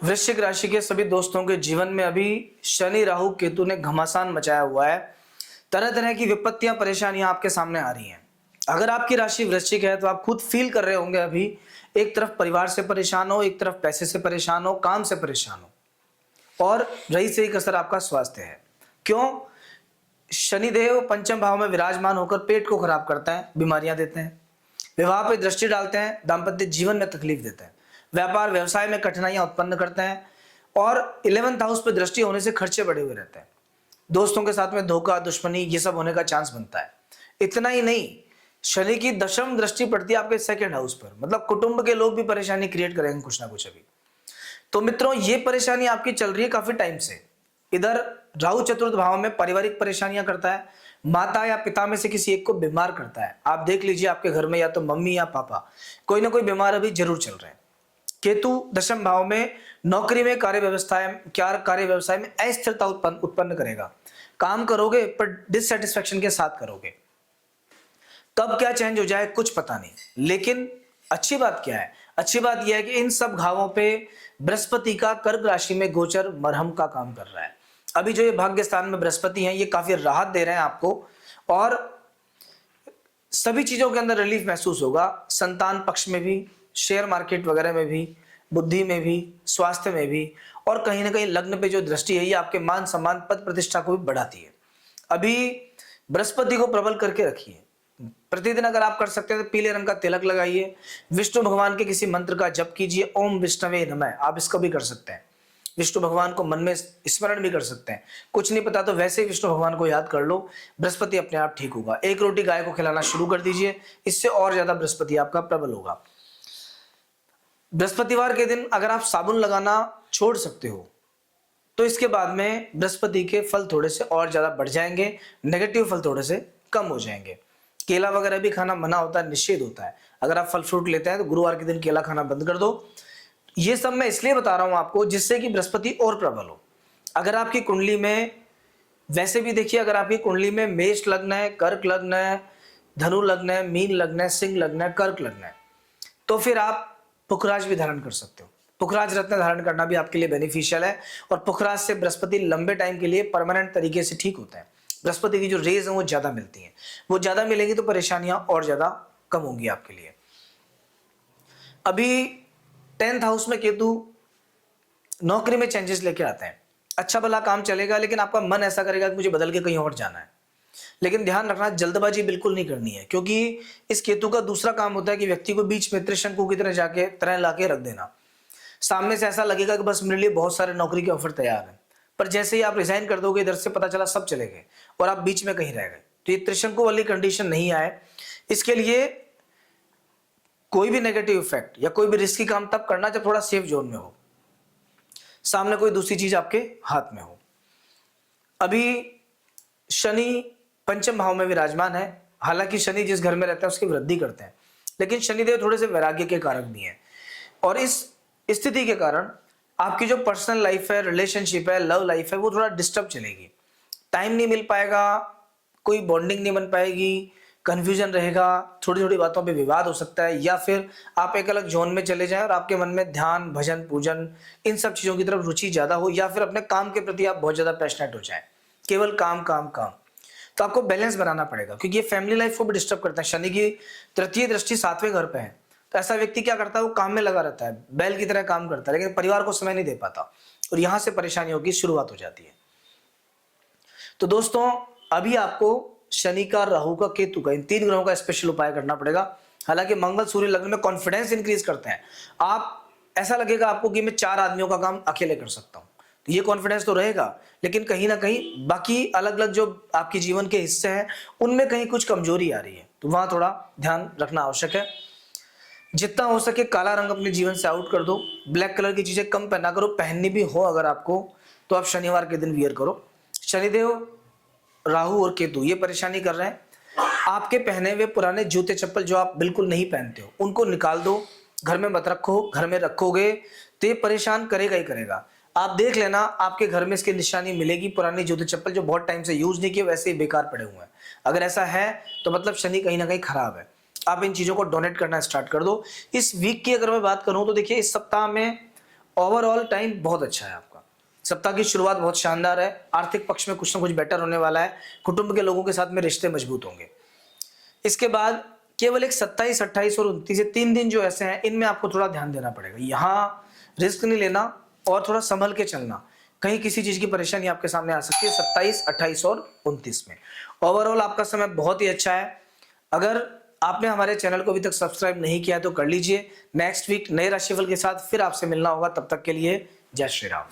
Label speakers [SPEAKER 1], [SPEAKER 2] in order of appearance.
[SPEAKER 1] वृश्चिक राशि के सभी दोस्तों के जीवन में अभी शनि राहु केतु ने घमासान मचाया हुआ है। तरह तरह की विपत्तियां परेशानियां आपके सामने आ रही हैं। अगर आपकी राशि वृश्चिक है तो आप खुद फील कर रहे होंगे अभी, एक तरफ परिवार से परेशान हो, एक तरफ पैसे से परेशान हो, काम से परेशान हो, और रही से एक असर आपका स्वास्थ्य है। क्यों? शनिदेव पंचम भाव में विराजमान होकर पेट को खराब करता है, बीमारियां देते हैं, विवाह पर दृष्टि डालते हैं, दाम्पत्य जीवन में तकलीफ देते हैं, व्यापार व्यवसाय में कठिनाइयां उत्पन्न करते हैं, और 11th हाउस पर दृष्टि होने से खर्चे बढ़े हुए रहते हैं। दोस्तों के साथ में धोखा, दुश्मनी, ये सब होने का चांस बनता है। इतना ही नहीं, शनि की दशम दृष्टि पड़ती है आपके 2nd हाउस पर, मतलब कुटुंब के लोग भी परेशानी क्रिएट करेंगे कुछ ना कुछ अभी। तो मित्रों, ये परेशानी आपकी चल रही है काफी टाइम से। इधर राहु चतुर्थ भाव में पारिवारिक परेशानियां करता है, माता या पिता में से किसी एक को बीमार करता है। आप देख लीजिए, आपके घर में या तो मम्मी या पापा कोई ना कोई बीमार अभी जरूर चल रहे हैं। केतु दशम भाव में नौकरी में कार्य व्यवसाय में अस्थिरता उत्पन्न करेगा। काम करोगे पर डिससेटिस्फेक्शन के साथ करोगे। कब क्या चेंज हो जाए कुछ पता नहीं, लेकिन अच्छी बात क्या है? अच्छी बात यह है कि इन सब घावों पे बृहस्पति का कर्क राशि में गोचर मरहम का काम कर रहा है। अभी जो ये भाग्य स्थान में बृहस्पति हैं, ये काफी राहत दे रहे हैं आपको, और सभी चीजों के अंदर रिलीफ महसूस होगा। संतान पक्ष में भी, शेयर मार्केट वगैरह में भी, बुद्धि में भी, स्वास्थ्य में भी, और कहीं ना कहीं लग्न पे जो दृष्टि है ये आपके मान सम्मान पद प्रतिष्ठा को भी बढ़ाती है। अभी बृहस्पति को प्रबल करके रखिए। प्रतिदिन अगर आप कर सकते हैं तो पीले रंग का तिलक लगाइए, विष्णु भगवान के किसी मंत्र का जप कीजिए, ओम विष्णवे नमः, आप इसको भी कर सकते हैं। विष्णु भगवान को मन में स्मरण भी कर सकते हैं। कुछ नहीं पता तो वैसे ही विष्णु भगवान को याद कर लो, बृहस्पति अपने आप ठीक होगा। एक रोटी गाय को खिलाना शुरू कर दीजिए, इससे और ज्यादा बृहस्पति आपका प्रबल होगा। बृहस्पतिवार के दिन अगर आप साबुन लगाना छोड़ सकते हो तो इसके बाद में बृहस्पति के फल थोड़े से और ज्यादा बढ़ जाएंगे, नेगेटिव फल थोड़े से कम हो जाएंगे। केला वगैरह भी खाना मना होता है, निषेध होता है। अगर आप फल फ्रूट लेते हैं तो गुरुवार के दिन केला खाना बंद कर दो। ये सब मैं इसलिए बता रहा हूं आपको जिससे कि बृहस्पति और प्रबल हो। अगर आपकी कुंडली में, वैसे भी देखिए, अगर आपकी कुंडली में मेष लग्न है, कर्क लग्न है, धनु लग्न है, मीन लग्न है, सिंह लग्न है, कर्क लग्न है, तो फिर आप पुखराज भी धारण कर सकते हो। पुखराज रत्न धारण करना भी आपके लिए बेनिफिशियल है, और पुखराज से बृहस्पति लंबे टाइम के लिए परमानेंट तरीके से ठीक होता है। बृहस्पति की जो रेज है वो ज्यादा मिलती हैं, वो ज्यादा मिलेंगी तो परेशानियां और ज्यादा कम होंगी आपके लिए। अभी 10th हाउस में केतु नौकरी में चेंजेस लेके आते हैं। अच्छा भला काम चलेगा, लेकिन आपका मन ऐसा करेगा कि मुझे बदल के कहीं और जाना है। लेकिन ध्यान रखना, जल्दबाजी बिल्कुल नहीं करनी है, क्योंकि इस केतु का दूसरा काम होता है कि व्यक्ति को बीच में त्रिशंकु की तरह जाके तरह लाके रख देना। सामने से ऐसा लगेगा कि बस मेरे लिए बहुत सारे नौकरी के ऑफर तैयार हैं, पर जैसे ही आप रिजाइन कर दोगे, इधर से पता चला सब चले गए और आप बीच में कहीं रह गए। तो ये त्रिशंकु वाली कंडीशन नहीं आए। इसके लिए कोई भी नेगेटिव इफेक्ट या कोई भी रिस्की काम तब करना जब थोड़ा सेफ जोन में हो, सामने कोई दूसरी चीज आपके हाथ में हो। अभी शनि पंचम भाव में विराजमान है। हालांकि शनि जिस घर में रहता है उसकी वृद्धि करते हैं, लेकिन शनिदेव थोड़े से वैराग्य के कारक भी हैं, और इस स्थिति के कारण आपकी जो पर्सनल लाइफ है, रिलेशनशिप है, लव लाइफ है, वो थोड़ा डिस्टर्ब चलेगी। टाइम नहीं मिल पाएगा, कोई बॉन्डिंग नहीं बन पाएगी, कंफ्यूजन रहेगा, छोटी छोटी बातों पे विवाद हो सकता है, या फिर आप एक अलग जोन में चले जाएं और आपके मन में ध्यान, भजन, पूजन, इन सब चीजों की तरफ रुचि ज्यादा हो, या फिर अपने काम के प्रति आप बहुत ज्यादा पैशनेट हो जाएं, केवल काम काम काम। तो आपको बैलेंस बनाना पड़ेगा, क्योंकि ये फैमिली लाइफ को भी डिस्टर्ब करता है। शनि की तृतीय दृष्टि 7वें घर पे है, तो ऐसा व्यक्ति क्या करता है, वो काम में लगा रहता है, बैल की तरह काम करता है, लेकिन परिवार को समय नहीं दे पाता, और यहां से परेशानियों की शुरुआत हो जाती है। तो दोस्तों, अभी आपको शनि का, राहु का, केतु का, इन 3 ग्रहों का स्पेशल उपाय करना पड़ेगा। हालांकि मंगल सूर्य लग्न में कॉन्फिडेंस इंक्रीज करते हैं। आप, ऐसा लगेगा आपको कि मैं 4 आदमियों का काम अकेले कर सकता हूं, तो ये कॉन्फिडेंस तो रहेगा, लेकिन कहीं ना कहीं बाकी अलग अलग जो आपके जीवन के हिस्से हैं उनमें कहीं कुछ कमजोरी आ रही है, तो वहां थोड़ा ध्यान रखना आवश्यक है। जितना हो सके काला रंग अपने जीवन से आउट कर दो। ब्लैक कलर की चीजें कम पहना करो, पहननी भी हो अगर आपको तो आप शनिवार के दिन वियर करो। शनिदेव, राहु और केतु ये परेशानी कर रहे हैं। आपके पहने हुए पुराने जूते चप्पल जो आप बिल्कुल नहीं पहनते हो उनको निकाल दो, घर में मत रखो। घर में रखोगे तो ये परेशान करेगा ही करेगा। आप देख लेना, आपके घर में इसकी निशानी मिलेगी, पुराने जूते चप्पल जो बहुत टाइम से यूज नहीं किए वैसे ही बेकार पड़े हुए हैं। अगर ऐसा है तो मतलब शनि कहीं ना कहीं खराब है। आप इन चीजों को डोनेट करना स्टार्ट कर दो। इस वीक की अगर मैं बात करूं तो देखिए, इस सप्ताह में ओवरऑल टाइम बहुत अच्छा है आपका। सप्ताह की शुरुआत बहुत शानदार है। आर्थिक पक्ष में कुछ ना कुछ बेटर होने वाला है। कुटुंब के लोगों के साथ में रिश्ते मजबूत होंगे। इसके बाद केवल एक 27, 28 और 29 ये 3 दिन जो ऐसे हैं, इनमें आपको थोड़ा ध्यान देना पड़ेगा। यहाँ रिस्क नहीं लेना और थोड़ा संभल के चलना। कहीं किसी चीज की परेशानी आपके सामने आ सकती है 27, 28 और 29 में। ओवरऑल आपका समय बहुत ही अच्छा है। अगर आपने हमारे चैनल को अभी तक सब्सक्राइब नहीं किया है तो कर लीजिए। नेक्स्ट वीक नए राशिफल के साथ फिर आपसे मिलना होगा। तब तक के लिए जय श्री राम।